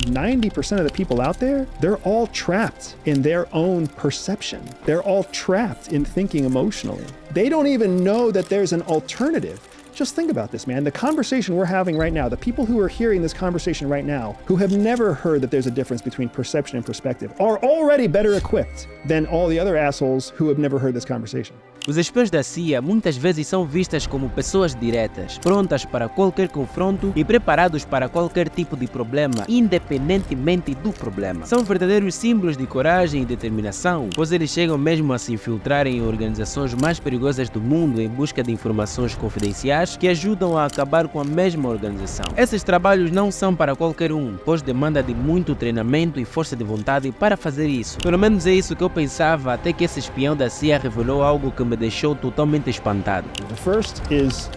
90% of the people out there, they're all trapped in their own perception. They're all trapped in thinking emotionally. They don't even know that there's an alternative. Just think about this, man. The conversation we're having right now, the people who are hearing this conversation right now, who have never heard that there's a difference between perception and perspective, are already better equipped than all the other assholes who have never heard this conversation. Os espiões da CIA muitas vezes são vistas como pessoas diretas, prontas para qualquer confronto e preparados para qualquer tipo de problema, independentemente do problema. São verdadeiros símbolos de coragem e determinação, pois eles chegam mesmo a se infiltrarem em organizações mais perigosas do mundo em busca de informações confidenciais que ajudam a acabar com a mesma organização. Esses trabalhos não são para qualquer um, pois demanda de muito treinamento e força de vontade para fazer isso. Pelo menos é isso que eu pensava até que esse espião da CIA revelou algo que me deixou totalmente espantado. The first is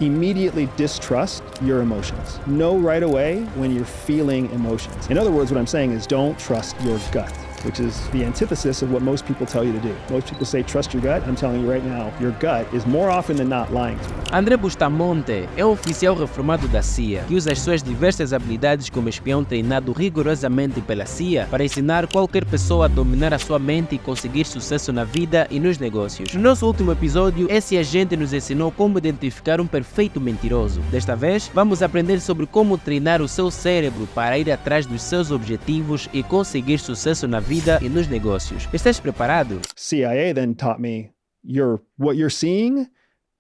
immediately distrust your emotions. Know right away when you're feeling emotions. In other words, what I'm saying is don't trust your gut, which is the antithesis of what most people tell you to do. Most people say trust your gut. I'm telling you right now, your gut is more often than not lying to you. André Bustamanté é um oficial reformado da CIA que usa as suas diversas habilidades como espião treinado rigorosamente pela CIA para ensinar qualquer pessoa a dominar a sua mente e conseguir sucesso na vida e nos negócios. No nosso último episódio, esse agente nos ensinou como identificar um perfeito mentiroso. Desta vez, vamos aprender sobre como treinar o seu cérebro para ir atrás dos seus objetivos e conseguir sucesso na vida e nos negócios. Estás preparado? CIA then taught me what you're seeing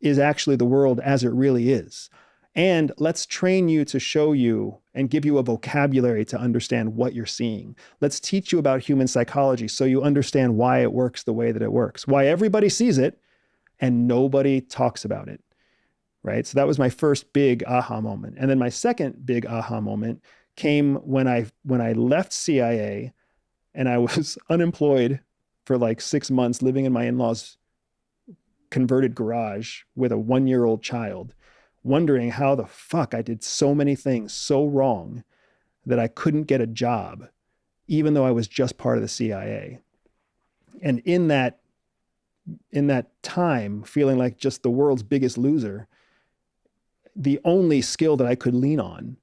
is actually the world as it really is. And let's train you to show you and give you a vocabulary to understand what you're seeing. Let's teach you about human psychology so you understand why it works the way that it works, why everybody sees it and nobody talks about it, right? So that was my first big aha moment. And then my second big aha moment came when I left CIA and I was unemployed for like 6 months living in my in-laws' converted garage with a 1-year-old child, wondering how the fuck I did so many things so wrong that I couldn't get a job, even though I was just part of the CIA. And in that time, feeling like just the world's biggest loser, the only skill that I could lean on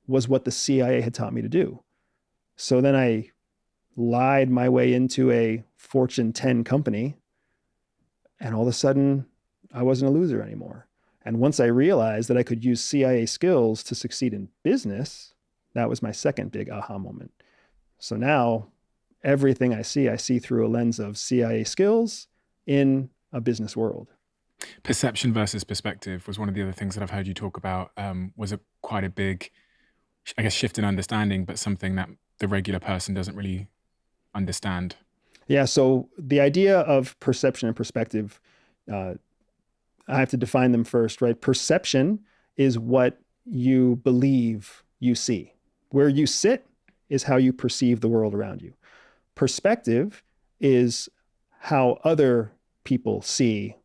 was what the CIA had taught me to do. So then I lied my way into a Fortune 10 company, and all of a sudden, I wasn't a loser anymore. And once I realized that I could use CIA skills to succeed in business, that was my second big aha moment. So now, everything I see through a lens of CIA skills in a business world. Perception versus perspective was one of the other things that I've heard you talk about, was quite a big, I guess, shift in understanding, but something that the regular person doesn't really understand. Yeah, so the idea of perception and perspective, I have to define them first, right? Perception is what you believe you see. Where you sit is how you perceive the world around you. Perspective is how other people see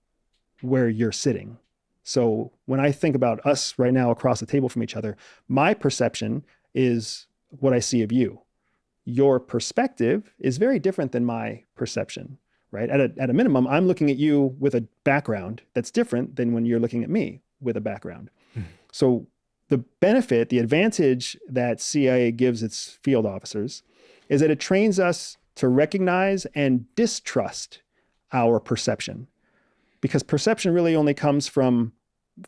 where you're sitting. So when I think about us right now across the table from each other, my perception is what I see of you. Your perspective is very different than my perception, right? At a minimum, I'm looking at you with a background that's different than when you're looking at me with a background. So the benefit, the advantage that CIA gives its field officers is that it trains us to recognize and distrust our perception, because perception really only comes from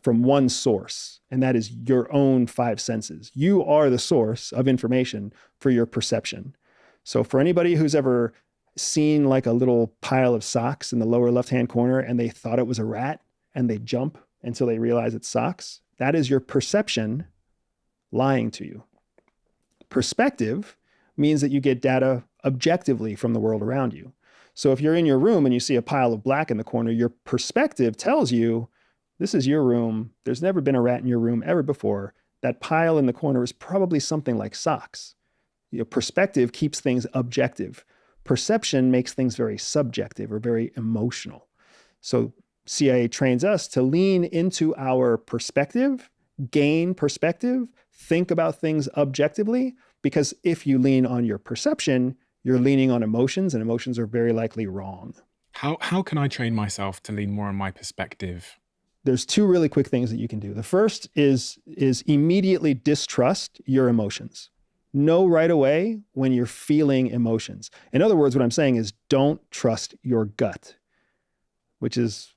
one source, and that is your own 5 senses. You are the source of information for your perception. So for anybody who's ever seen like a little pile of socks in the lower left-hand corner and they thought it was a rat and they jump until they realize it's socks, that is your perception lying to you. Perspective means that you get data objectively from the world around you. So if you're in your room and you see a pile of black in the corner, your perspective tells you, this is your room. There's never been a rat in your room ever before. That pile in the corner is probably something like socks. Your perspective keeps things objective. Perception makes things very subjective or very emotional. So CIA trains us to lean into our perspective, gain perspective, think about things objectively, because if you lean on your perception, you're leaning on emotions, and emotions are very likely wrong. How can I train myself to lean more on my perspective? There's 2 really quick things that you can do. The first is immediately distrust your emotions. Know right away when you're feeling emotions. In other words, what I'm saying is don't trust your gut, which is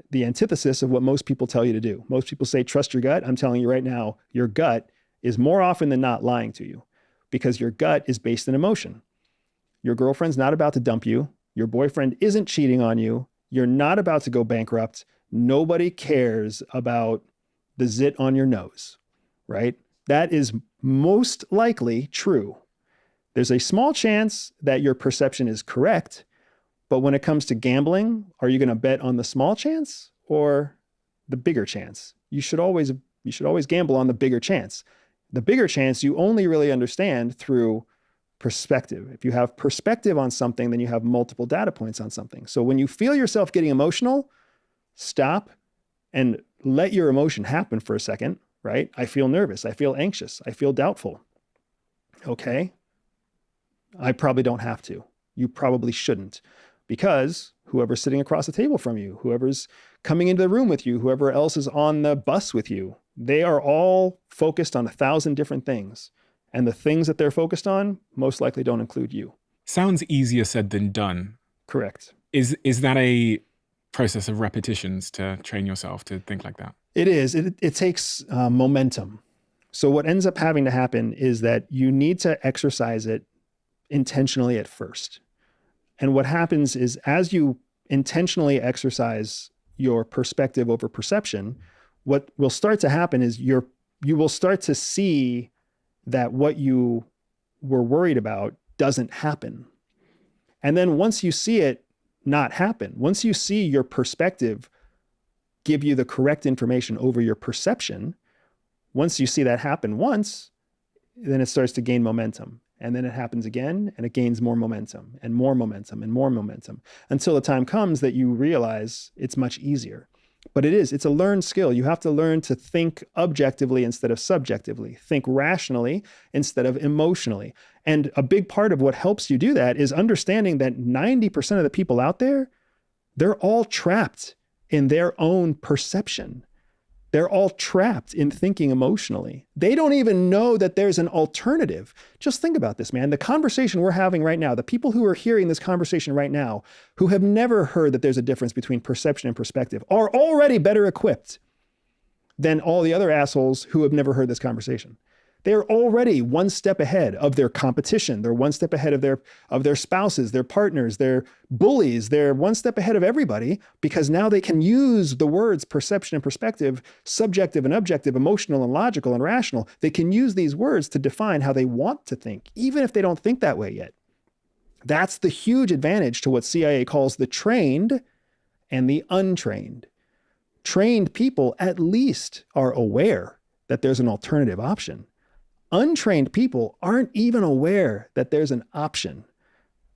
the antithesis of what most people tell you to do. Most people say, trust your gut. I'm telling you right now, your gut is more often than not lying to you because your gut is based in emotion. Your girlfriend's not about to dump you. Your boyfriend isn't cheating on you. You're not about to go bankrupt. Nobody cares about the zit on your nose, right? That is most likely true. There's a small chance that your perception is correct, but when it comes to gambling, are you going to bet on the small chance or the bigger chance? You should always gamble on the bigger chance. The bigger chance you only really understand through perspective. If you have perspective on something, then you have multiple data points on something. So when you feel yourself getting emotional, stop and let your emotion happen for a second, right? I feel nervous. I feel anxious. I feel doubtful. Okay. I probably don't have to. You probably shouldn't, because whoever's sitting across the table from you, whoever's coming into the room with you, whoever else is on the bus with you, they are all focused on 1,000 different things. And the things that they're focused on most likely don't include you. Sounds easier said than done. Correct. Is that a process of repetitions to train yourself to think like that? It is. It takes momentum. So what ends up having to happen is that you need to exercise it intentionally at first. And what happens is as you intentionally exercise your perspective over perception, what will start to happen is you will start to see that what you were worried about doesn't happen. And then once you see it not happen, once you see your perspective give you the correct information over your perception, once you see that happen once, then it starts to gain momentum. And then it happens again, and it gains more momentum and more momentum and more momentum until the time comes that you realize it's much easier. But it's a learned skill. You have to learn to think objectively instead of subjectively, think rationally instead of emotionally. And a big part of what helps you do that is understanding that 90% of the people out there, they're all trapped in their own perception. They're all trapped in thinking emotionally. They don't even know that there's an alternative. Just think about this, man. The conversation we're having right now, the people who are hearing this conversation right now, who have never heard that there's a difference between perception and perspective, are already better equipped than all the other assholes who have never heard this conversation. They're already one step ahead of their competition. They're one step ahead of their spouses, their partners, their bullies. They're one step ahead of everybody because now they can use the words perception and perspective, subjective and objective, emotional and logical and rational. They can use these words to define how they want to think, even if they don't think that way yet. That's the huge advantage to what CIA calls the trained and the untrained. Trained people at least are aware that there's an alternative option. Untrained people aren't even aware that there's an option.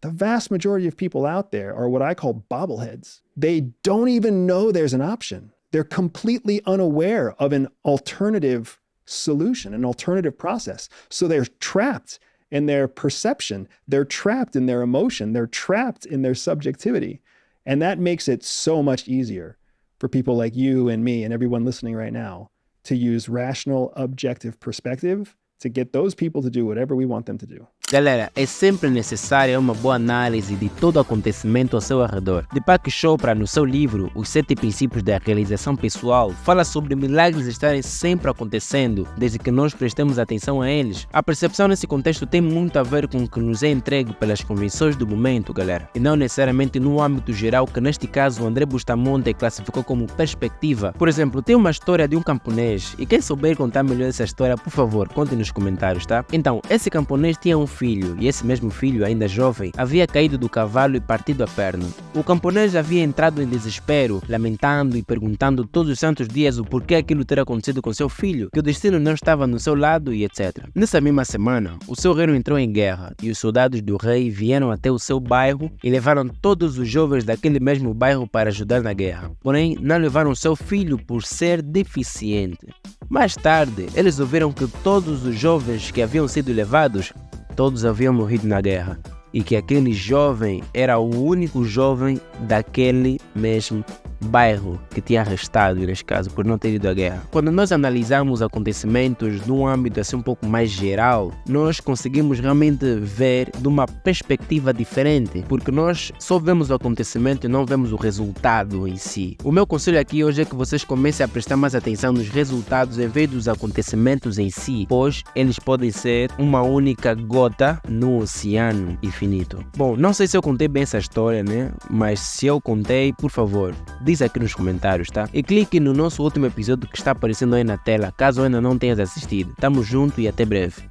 The vast majority of people out there are what I call bobbleheads. They don't even know there's an option. They're completely unaware of an alternative solution, an alternative process. So they're trapped in their perception. They're trapped in their emotion. They're trapped in their subjectivity. And that makes it so much easier for people like you and me and everyone listening right now to use rational, objective perspective to get those people to do whatever we want them to do. Galera, é sempre necessária uma boa análise de todo o acontecimento ao seu redor. Deepak Chopra, no seu livro Os 7 Princípios da Realização Pessoal, fala sobre milagres estarem sempre acontecendo, desde que nós prestemos atenção a eles. A percepção nesse contexto tem muito a ver com o que nos é entregue pelas convenções do momento, galera, e não necessariamente no âmbito geral, que neste caso o André Bustamanté classificou como perspectiva. Por exemplo, tem uma história de um camponês, e quem souber contar melhor essa história, por favor, conte nos comentários, tá? Então, esse camponês tinha um filho, e esse mesmo filho, ainda jovem, havia caído do cavalo e partido a perna. O camponês havia entrado em desespero, lamentando e perguntando todos os santos dias o porquê aquilo ter acontecido com seu filho, que o destino não estava no seu lado e etc. Nessa mesma semana, o seu reino entrou em guerra, e os soldados do rei vieram até o seu bairro e levaram todos os jovens daquele mesmo bairro para ajudar na guerra. Porém, não levaram seu filho por ser deficiente. Mais tarde, eles ouviram que todos os jovens que haviam sido levados, todos haviam morrido na guerra, e que aquele jovem era o único jovem daquele mesmo bairro que te arrestado, neste caso, por não ter ido à guerra. Quando nós analisamos acontecimentos num âmbito assim um pouco mais geral, nós conseguimos realmente ver de uma perspectiva diferente, porque nós só vemos o acontecimento e não vemos o resultado em si. O meu conselho aqui hoje é que vocês comecem a prestar mais atenção nos resultados em vez dos acontecimentos em si, pois eles podem ser uma única gota no oceano infinito. Bom, não sei se eu contei bem essa história, né? Mas se eu contei, por favor, diz aqui nos comentários, tá? E clique no nosso último episódio que está aparecendo aí na tela, caso ainda não tenhas assistido. Tamo junto e até breve.